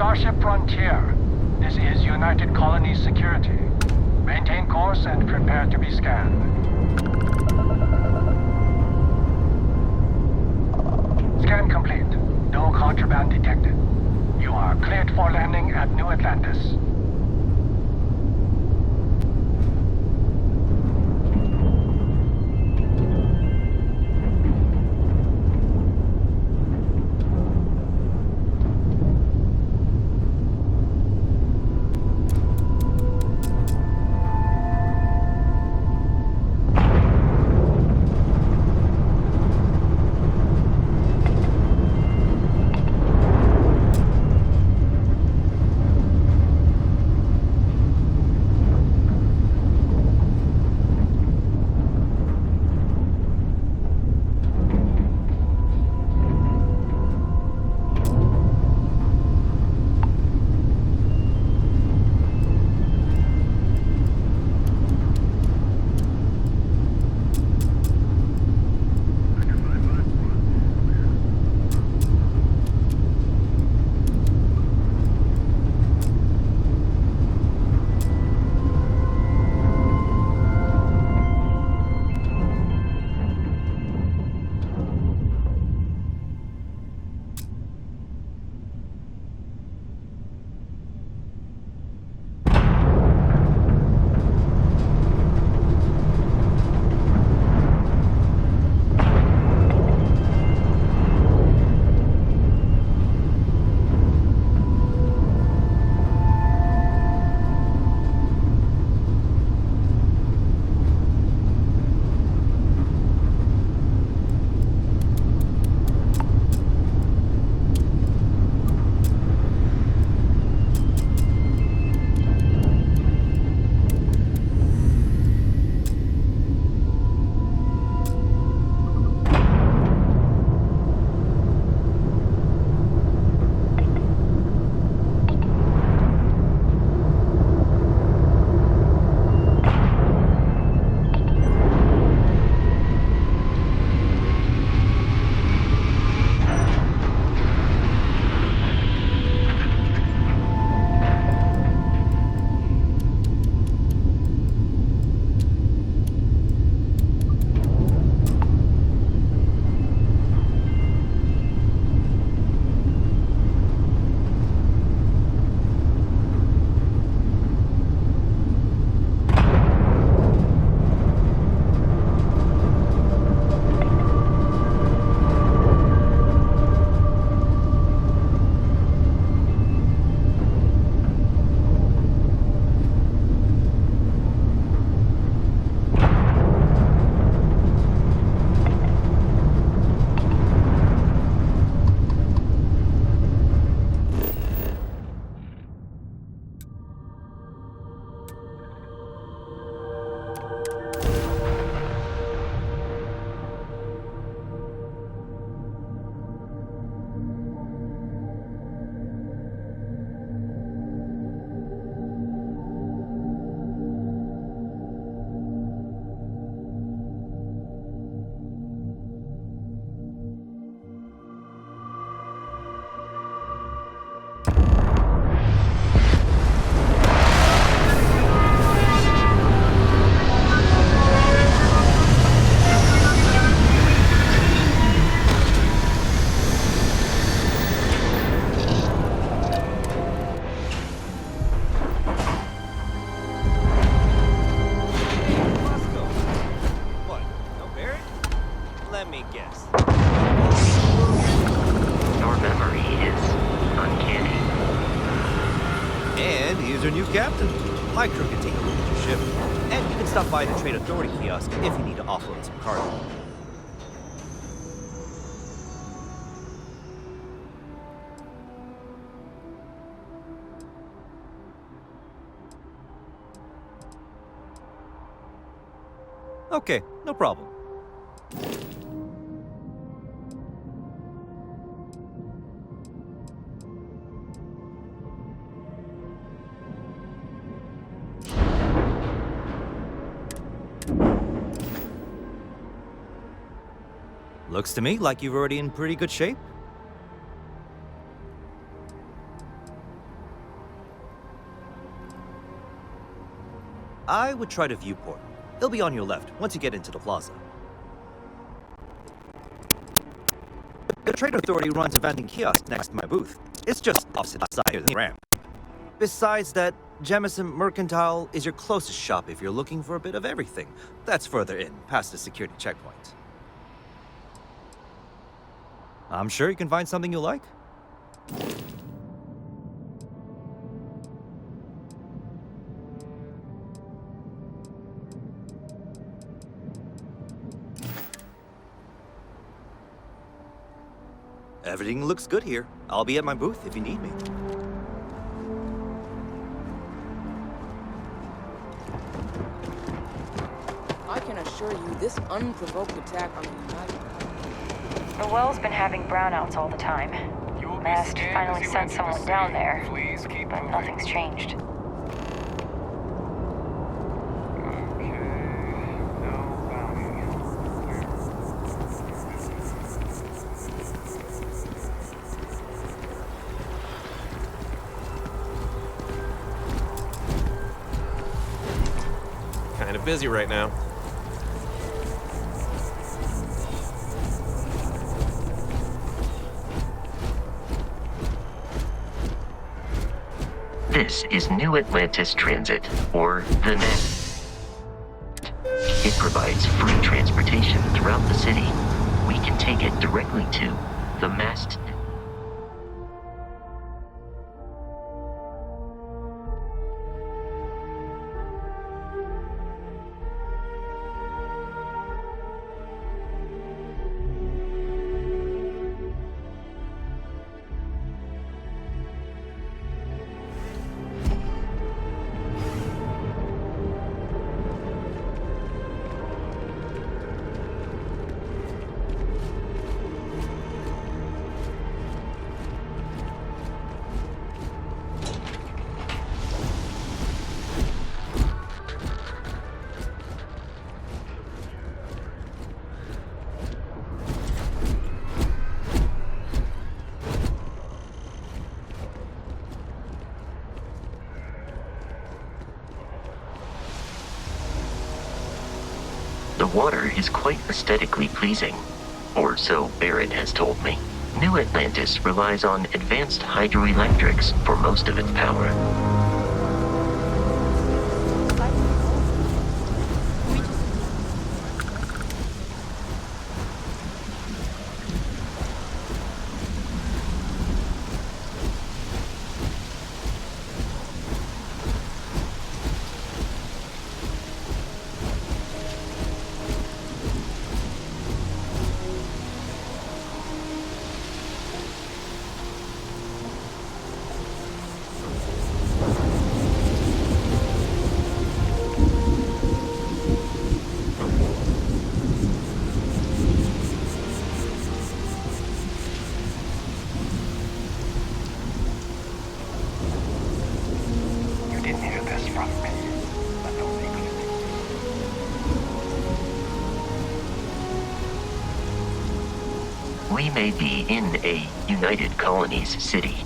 Starship Frontier. This is United Colonies Security. Maintain course and prepare to be scanned. Scan complete. No contraband detected. You are cleared for landing at New Atlantis. Here's our new captain. Hi, Crew can take you to your ship. And you can stop by the Trade Authority kiosk if you need to offload some cargo. Okay, no problem. Looks to me like you're already in pretty good shape. I would try to viewport. It'll be on your left once you get into the plaza. The Trade Authority runs a vending kiosk next to my booth. It's just opposite side of the ramp. Besides that, Jemison Mercantile is your closest shop if you're looking for a bit of everything. That's further in, past the security checkpoint. I'm sure you can find something you like. Everything looks good here. I'll be at my booth if you need me. I can assure you, this unprovoked attack on the United... The well's been having brownouts all the time. Mast finally sent someone down there, but nothing's changed. Kind of busy right now. This is New Atlantis Transit, or the NET. It provides free transportation throughout the city. We can take it directly to the mast. The water is quite aesthetically pleasing, or so Barrett has told me. New Atlantis relies on advanced hydroelectrics for most of its power. We may be in a United Colonies city,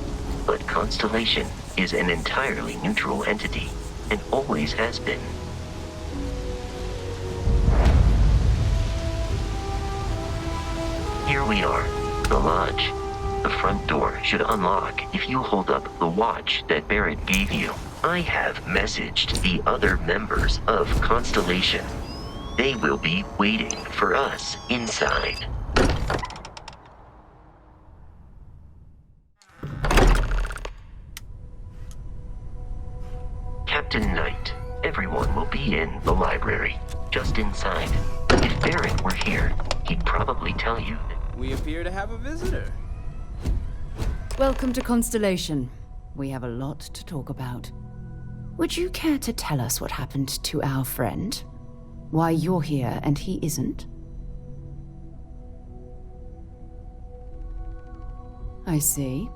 but Constellation is an entirely neutral entity, and always has been. Here we are, the lodge. The front door should unlock if you hold up the watch that Barrett gave you. I have messaged the other members of Constellation. They will be waiting for us inside. Captain Knight, everyone will be in the library, just inside. If Barrett were here, he'd probably tell you. We appear to have a visitor. Welcome to Constellation. We have a lot to talk about. Would you care to tell us what happened to our friend? Why you're here and he isn't? I see.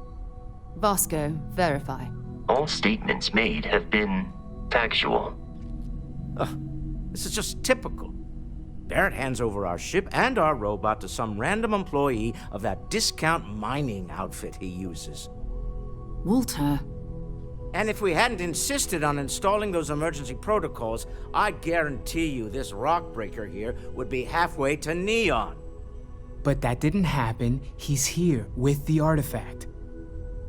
Vasco, verify. All statements made have been factual. This is just typical. Barrett hands over our ship and our robot to some random employee of that discount mining outfit he uses. Walter, And if we hadn't insisted on installing those emergency protocols, I guarantee you this rock breaker here would be halfway to Neon. But that didn't happen. He's here with the artifact.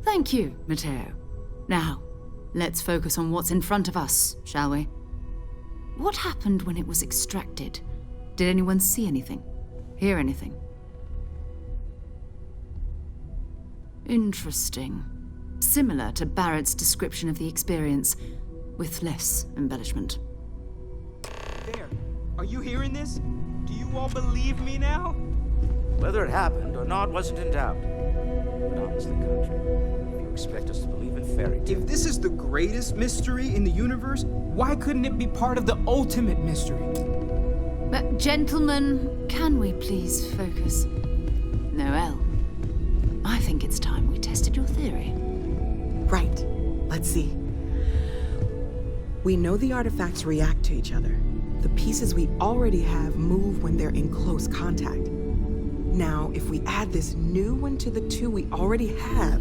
Thank you, Matteo. Now, let's focus on what's in front of us, shall we? What happened when it was extracted? Did anyone see anything? Hear anything? Interesting. Similar to Barrett's description of the experience, with less embellishment. There. Are you hearing this? Do you all believe me now? Whether it happened or not wasn't in doubt. But honestly, Country, if you expect us to believe in fairy tales... If this is the greatest mystery in the universe, why couldn't it be part of the ultimate mystery? But gentlemen, can we please focus? Noel, I think it's time we tested your theory. Right. Let's see. We know the artifacts react to each other. The pieces we already have move when they're in close contact. Now, if we add this new one to the two we already have...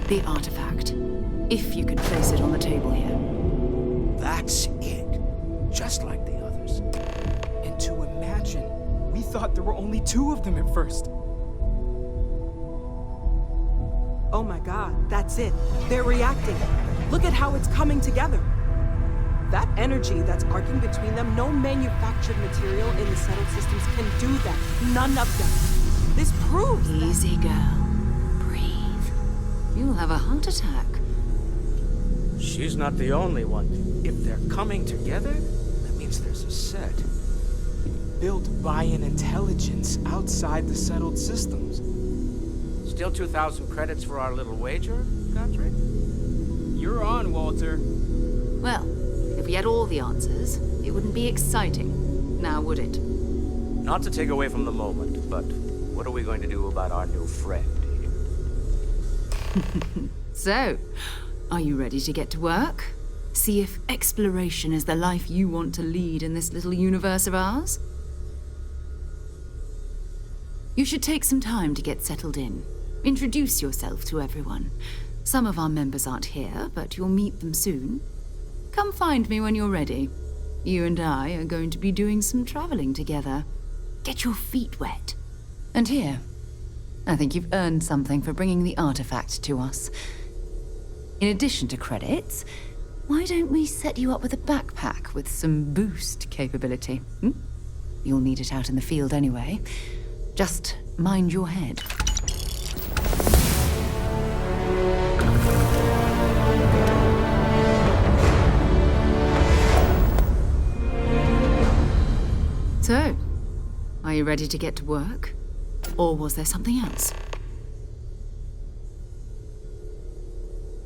The artifact. If you could place it on the table here. That's it. Just like the others. And to imagine, we thought there were only 2 of them at first. Oh my god, that's it. They're reacting. Look at how it's coming together. That energy that's arcing between them, no manufactured material in the settled systems can do that. None of them. This proves that... Easy, girl. Breathe. You'll have a heart attack. She's not the only one. If they're coming together, that means there's a set. Built by an intelligence outside the settled systems. Still 2,000 credits for our little wager, Country? You're on, Walter. Well, if we had all the answers, it wouldn't be exciting. Now, would it? Not to take away from the moment, but what are we going to do about our new friend here? So, are you ready to get to work? See if exploration is the life you want to lead in this little universe of ours? You should take some time to get settled in. Introduce yourself to everyone. Some of our members aren't here, but you'll meet them soon. Come find me when you're ready. You and I are going to be doing some traveling together. Get your feet wet. And here, I think you've earned something for bringing the artifact to us. In addition to credits, why don't we set you up with a backpack with some boost capability? You'll need it out in the field anyway. Just mind your head. So, are you ready to get to work? Or was there something else?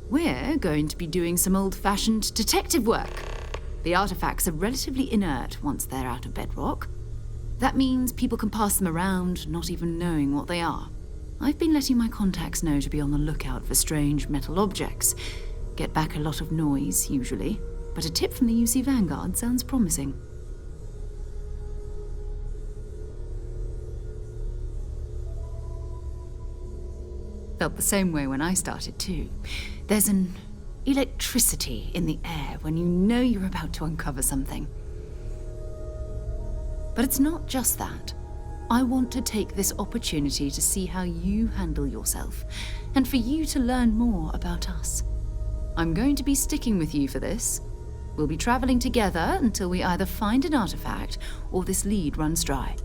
We're going to be doing some old-fashioned detective work. The artifacts are relatively inert once they're out of bedrock. That means people can pass them around, not even knowing what they are. I've been letting my contacts know to be on the lookout for strange metal objects. Get back a lot of noise, usually, but a tip from the UC Vanguard sounds promising. Felt the same way when I started, too. There's an electricity in the air when you know you're about to uncover something. But it's not just that. I want to take this opportunity to see how you handle yourself, and for you to learn more about us. I'm going to be sticking with you for this. We'll be traveling together until we either find an artifact or this lead runs dry.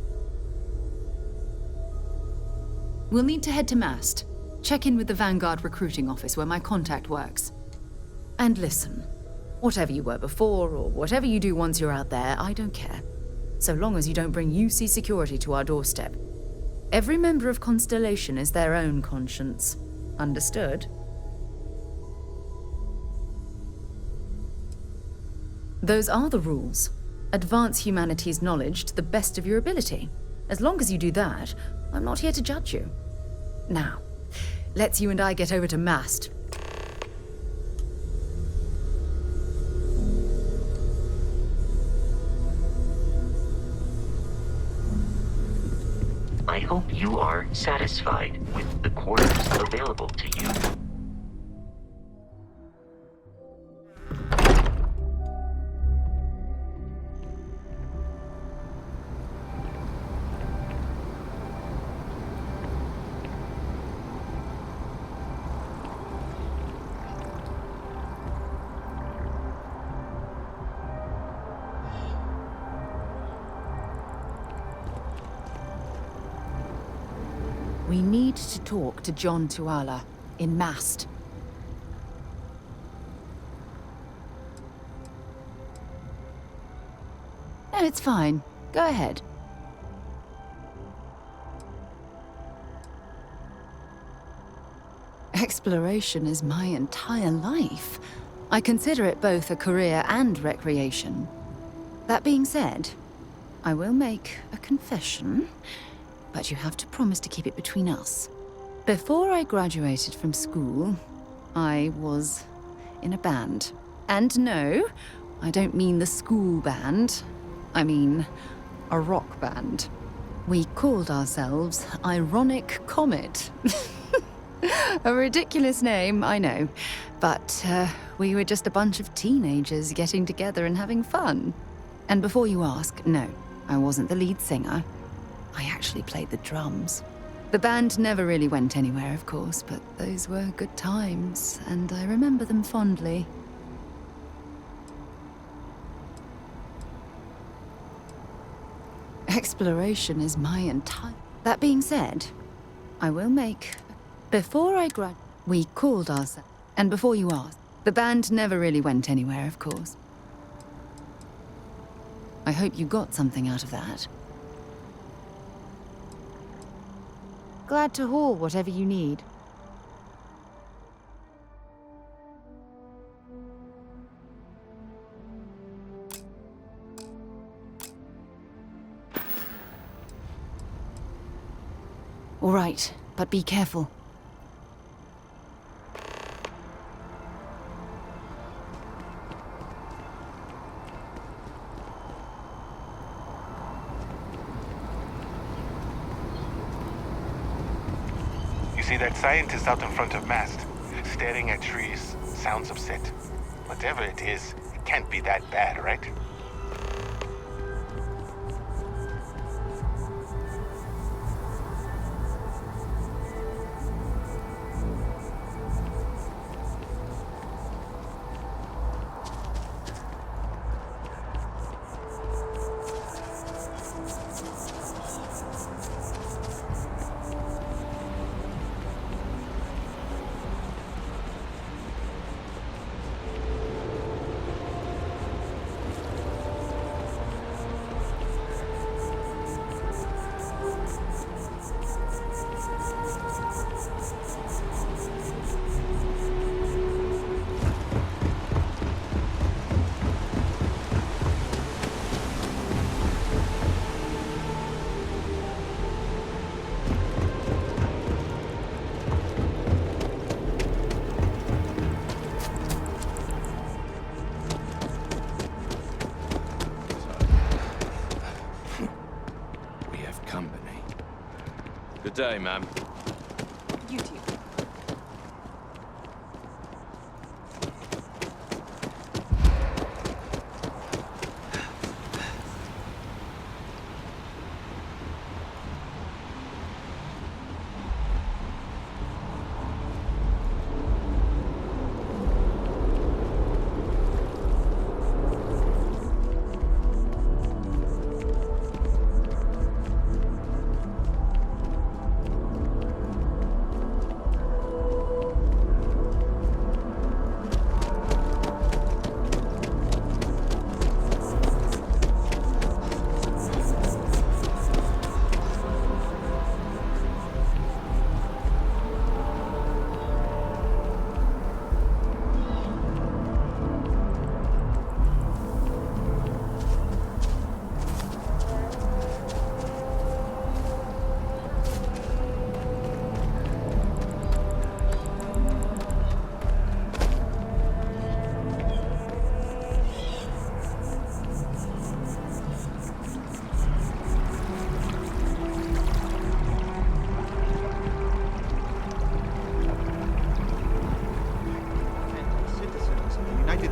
We'll need to head to Mast. Check in with the Vanguard recruiting office where my contact works. And listen, whatever you were before or whatever you do once you're out there, I don't care. So long as you don't bring UC security to our doorstep. Every member of Constellation is their own conscience. Understood? Those are the rules. Advance humanity's knowledge to the best of your ability. As long as you do that, I'm not here to judge you. Now, let's you and I get over to Mast. I hope you are satisfied with the quarters available to you. We need to talk to John Tuala in Mast. No, it's fine. Go ahead. Exploration is my entire life. I consider it both a career and recreation. That being said, I will make a confession, but you have to promise to keep it between us. Before I graduated from school, I was in a band. And no, I don't mean the school band. I mean a rock band. We called ourselves Ironic Comet. A ridiculous name, I know. But we were just a bunch of teenagers getting together and having fun. And before you ask, no, I wasn't the lead singer. I actually played the drums. The band never really went anywhere, of course, but those were good times, and I remember them fondly. Exploration is my entire... That being said, I will make... Before I we called ourselves... And before you ask, the band never really went anywhere, of course. I hope you got something out of that. Glad to haul whatever you need. All right, but be careful. You see that scientist out in front of Mast, staring at trees, sounds upset. Whatever it is, it can't be that bad, right? Good day, ma'am. You too.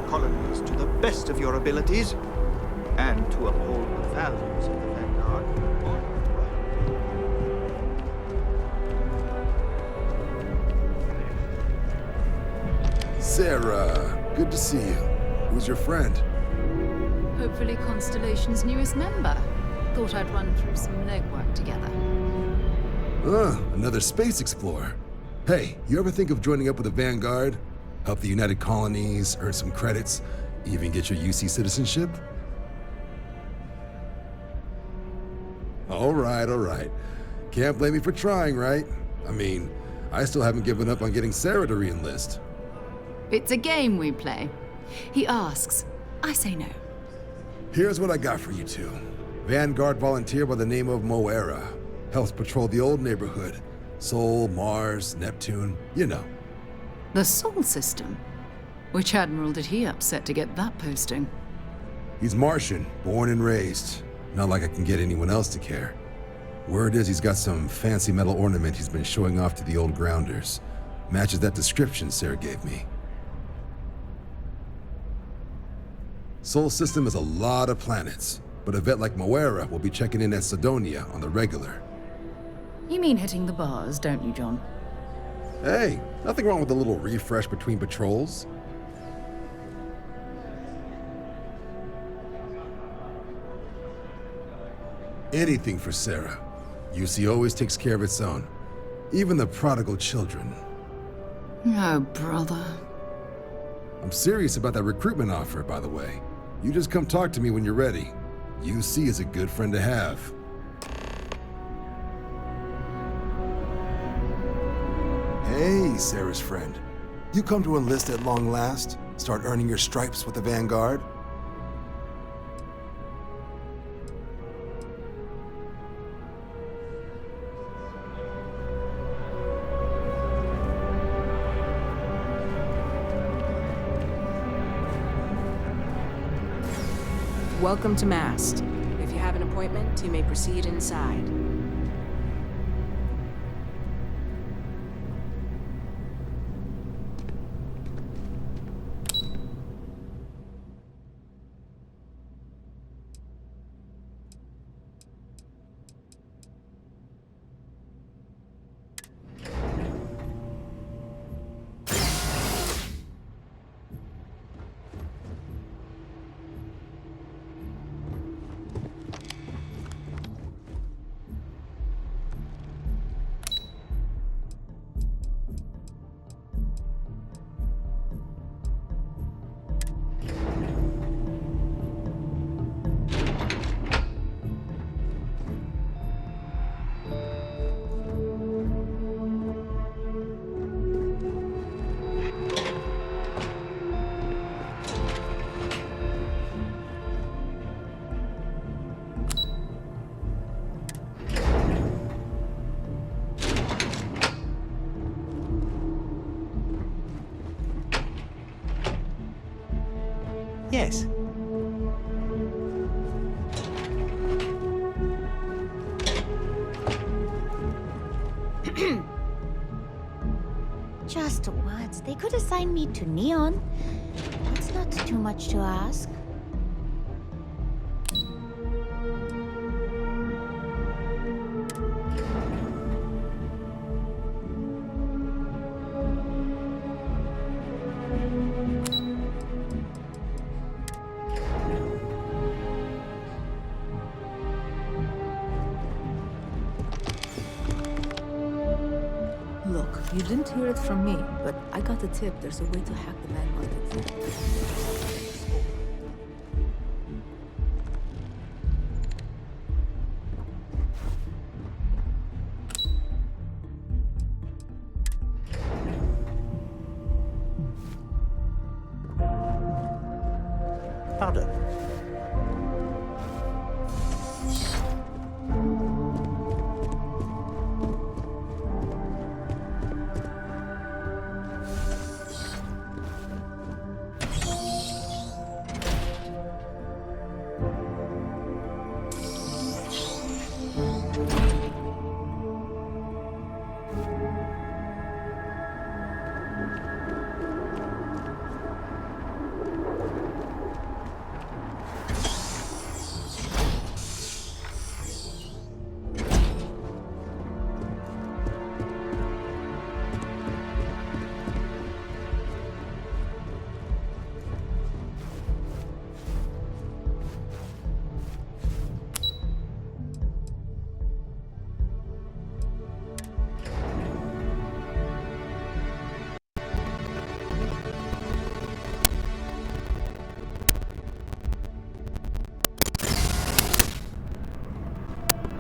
Colonies to the best of your abilities, and to uphold the values of the Vanguard. Sarah, good to see you. Who's your friend? Hopefully Constellation's newest member. Thought I'd run through some legwork together. Another space explorer. Hey, you ever think of joining up with the Vanguard? Help the United Colonies, earn some credits, even get your UC citizenship? All right. Can't blame me for trying, right? I mean, I still haven't given up on getting Sarah to re-enlist. It's a game we play. He asks, I say no. Here's what I got for you two. Vanguard volunteer by the name of Moera. Helps patrol the old neighborhood. Sol, Mars, Neptune, you know. The Sol system? Which admiral did he upset to get that posting? He's Martian, born and raised. Not like I can get anyone else to care. Word is he's got some fancy metal ornament he's been showing off to the old grounders. Matches that description Sarah gave me. Sol system is a lot of planets, but a vet like Moera will be checking in at Sidonia on the regular. You mean hitting the bars, don't you, John? Hey, nothing wrong with a little refresh between patrols. Anything for Sarah. UC always takes care of its own. Even the prodigal children. Oh, brother. I'm serious about that recruitment offer, by the way. You just come talk to me when you're ready. UC is a good friend to have. Hey, Sarah's friend. You come to enlist at long last? Start earning your stripes with the Vanguard? Welcome to Mast. If you have an appointment, you may proceed inside. Yes. Just once. They could assign me to Neon. It's not too much to ask. Look, you didn't hear it from me, but I got a tip. There's a way to hack the man market. Pardon.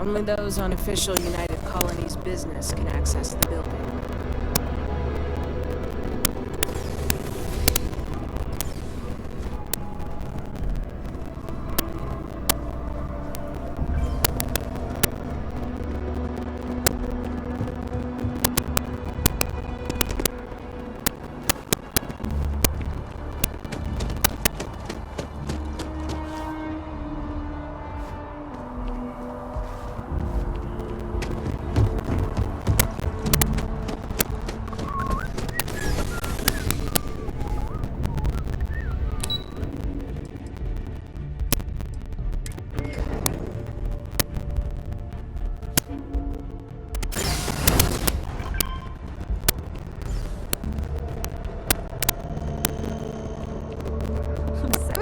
Only those on official United Colonies business can access the building.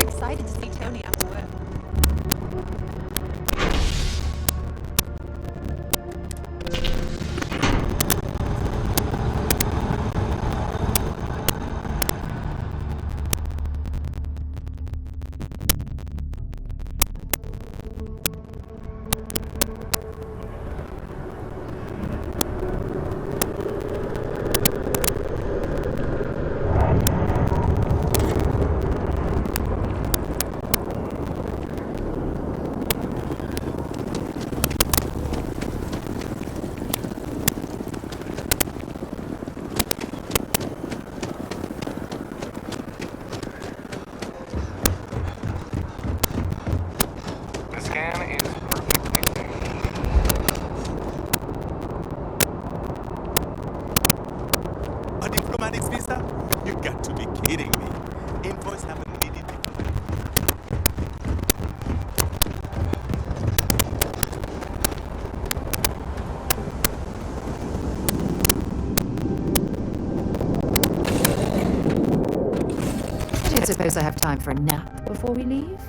Excited to see Tony after work. Suppose I have time for a nap before we leave?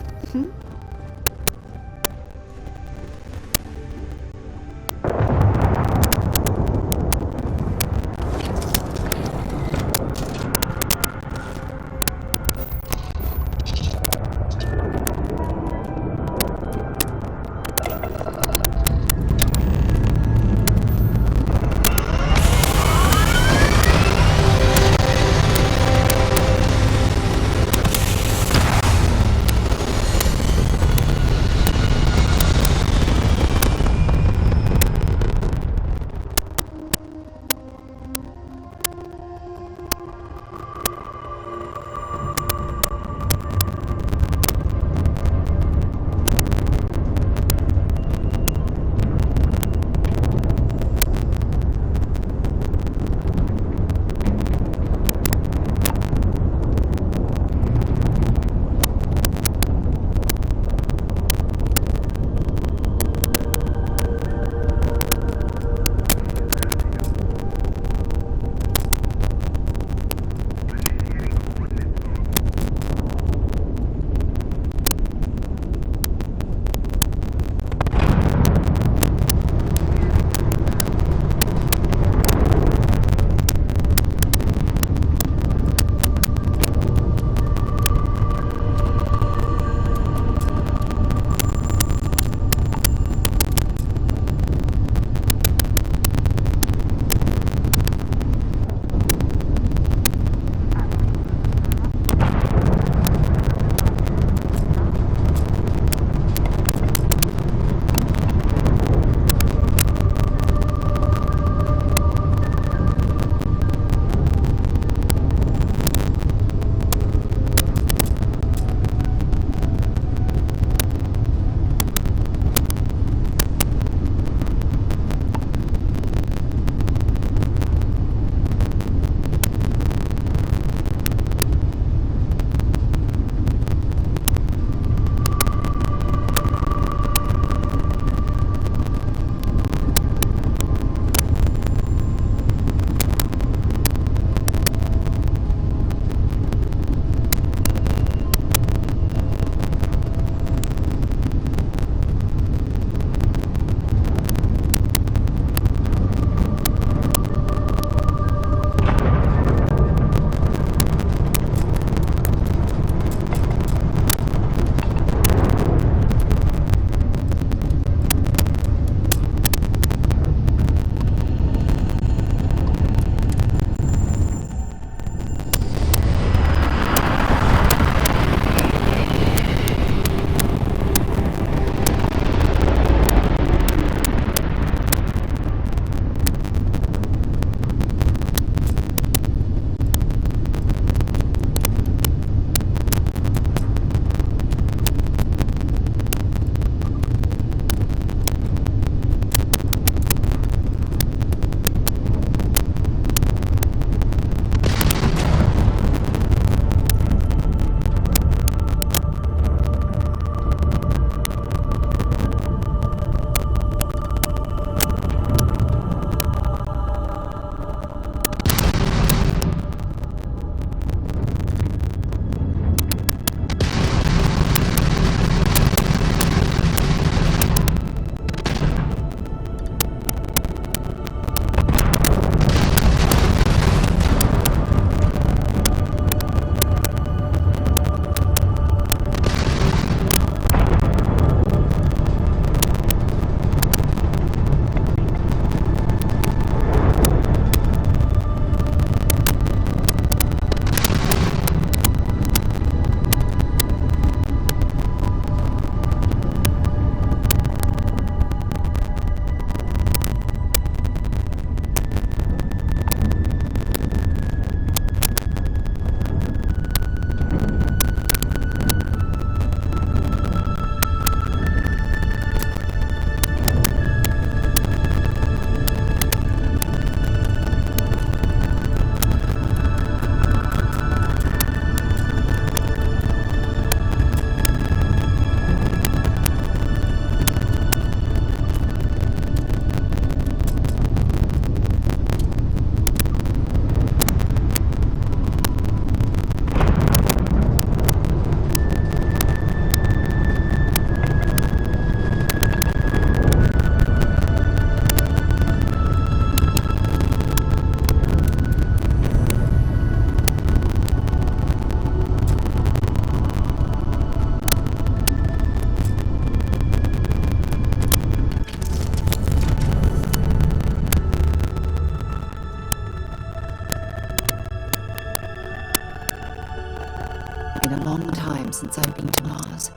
been a long time since I've been to Mars.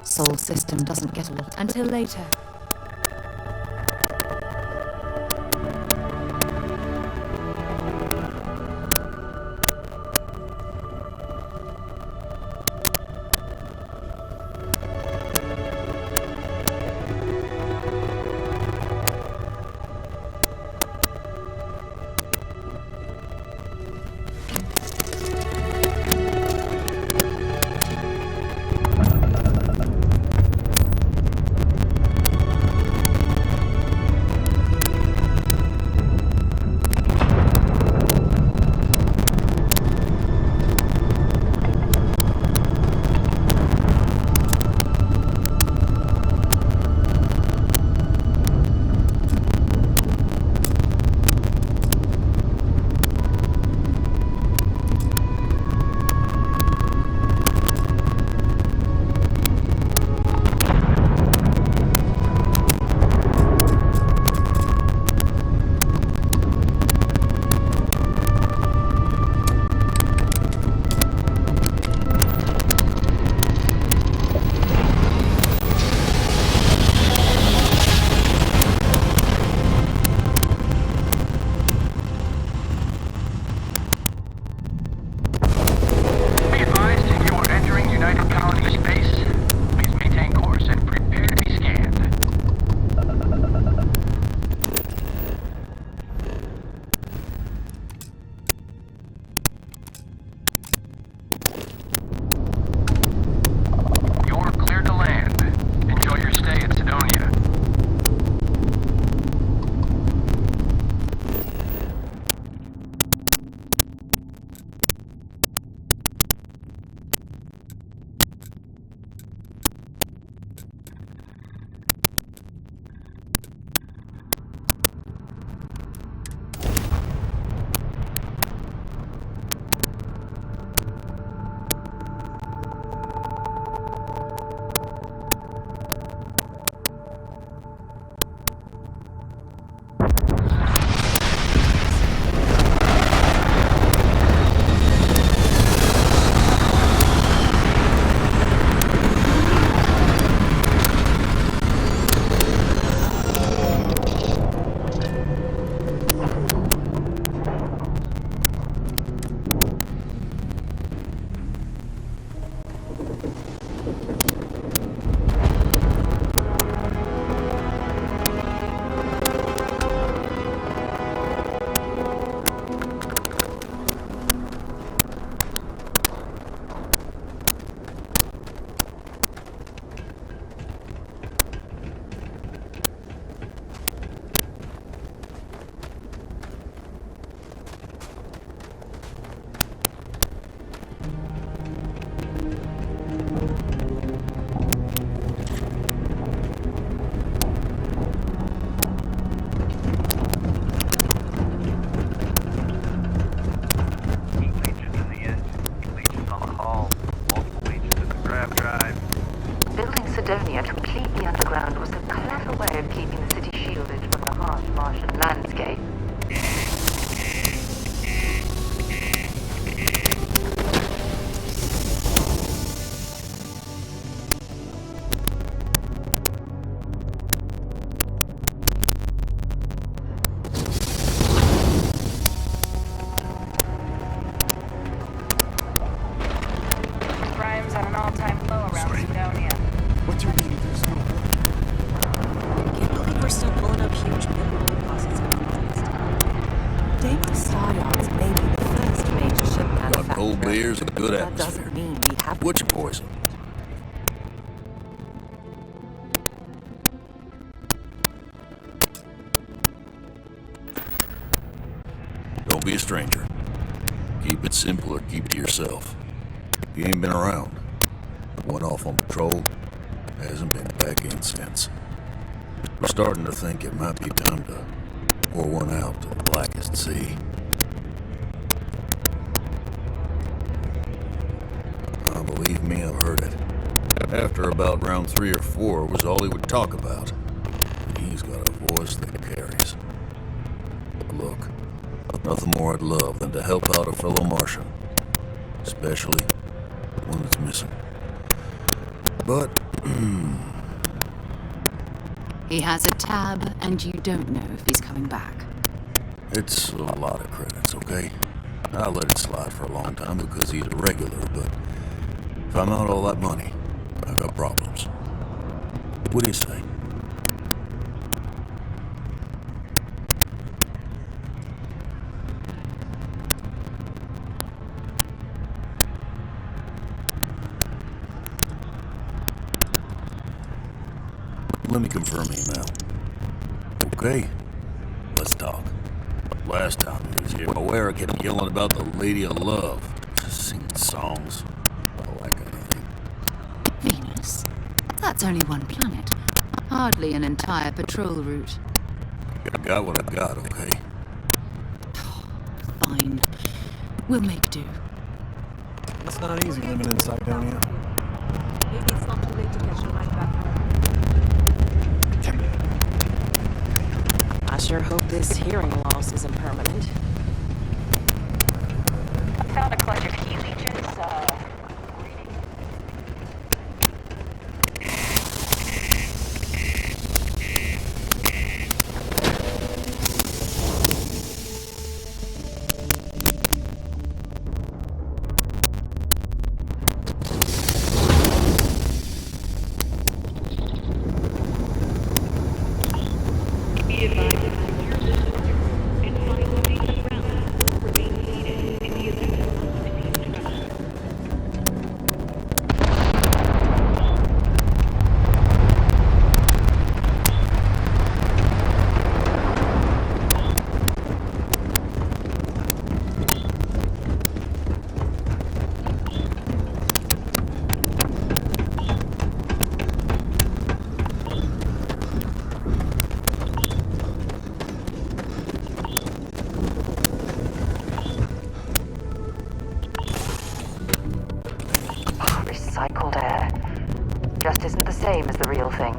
Sol system doesn't get a lot. Until later. Macedonia completely underground was a clever way of keeping the city shielded from the harsh Martian landscape. Crime's at an all-time low around Macedonia. What do you mean there's no Can't believe we're still pulling up huge mineral deposits in Bethesda. David Stardust may be the first major ship manufacturer. Got cold beers and a good That atmosphere. doesn't mean we have... What's your poison? Don't be a stranger. Keep it simple or keep it to yourself. You ain't been around. Went off on patrol. Hasn't been back in since. We're starting to think it might be time to pour one out to the blackest sea. Believe me, I've heard it. After about round 3 or 4 was all he would talk about. He's got a voice that carries. Look, nothing more I'd love than to help out a fellow Martian. Especially one that's missing. But, He has a tab, and you don't know if he's coming back. it's a lot of credits, okay? I let it slide for a long time because he's a regular, but if I'm out all that money, I got problems. What do you say? Let me confirm email. Okay, let's talk. Last time he was here, O'Hara kept yelling about the Lady of Love. Just singing songs. All that kind of thing. Venus? That's only one planet. Hardly an entire patrol route. I got what I got, okay? Fine. We'll make do. It's not easy living in Cydonia. Maybe it's not too late to catch a ride back. I sure hope this hearing loss isn't permanent. Found a clutch of key leeches, Recycled air. Just isn't the same as the real thing.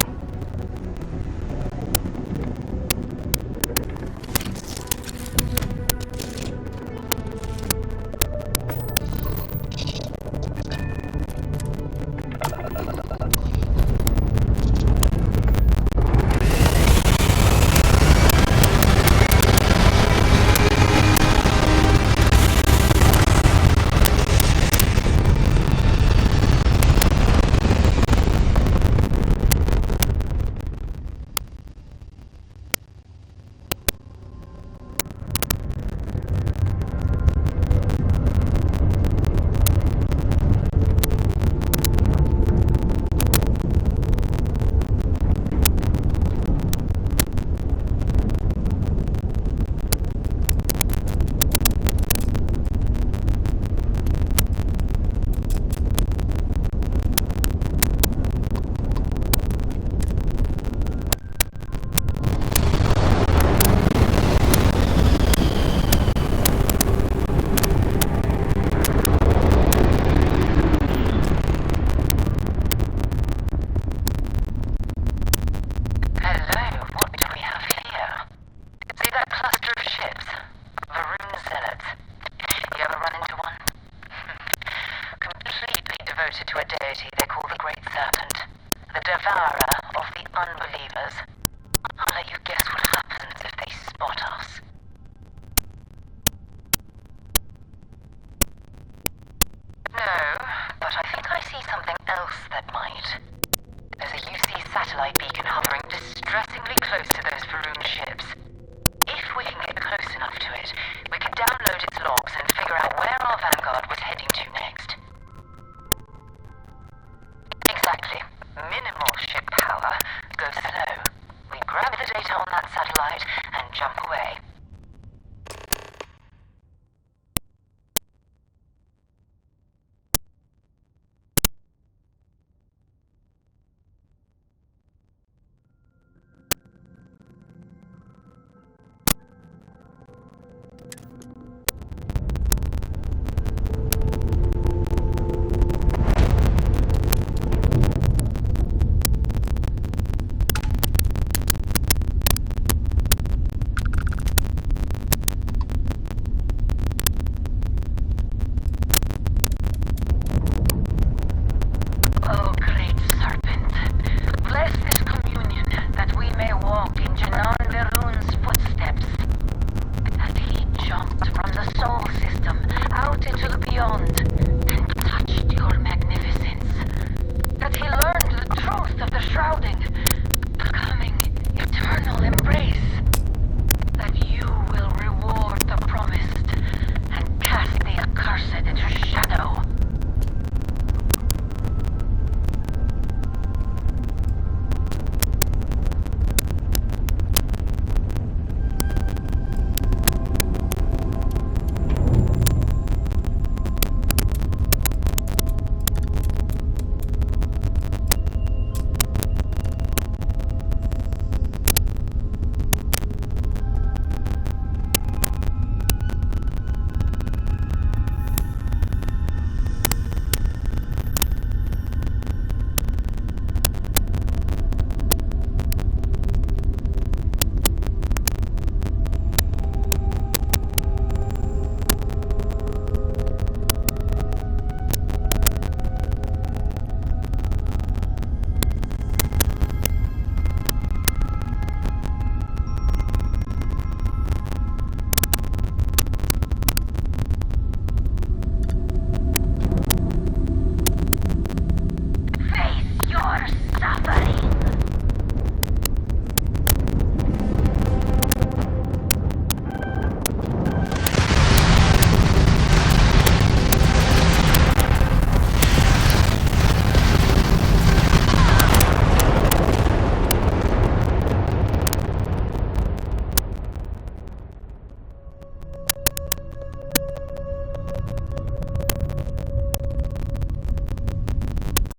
devoted to a deity they call the Great Serpent, the devourer of the unbelievers. I'll let you guess what happens if they spot us. No, but I think I see something else that might. There's a UC satellite beacon hovering distressingly close to those Varun ships.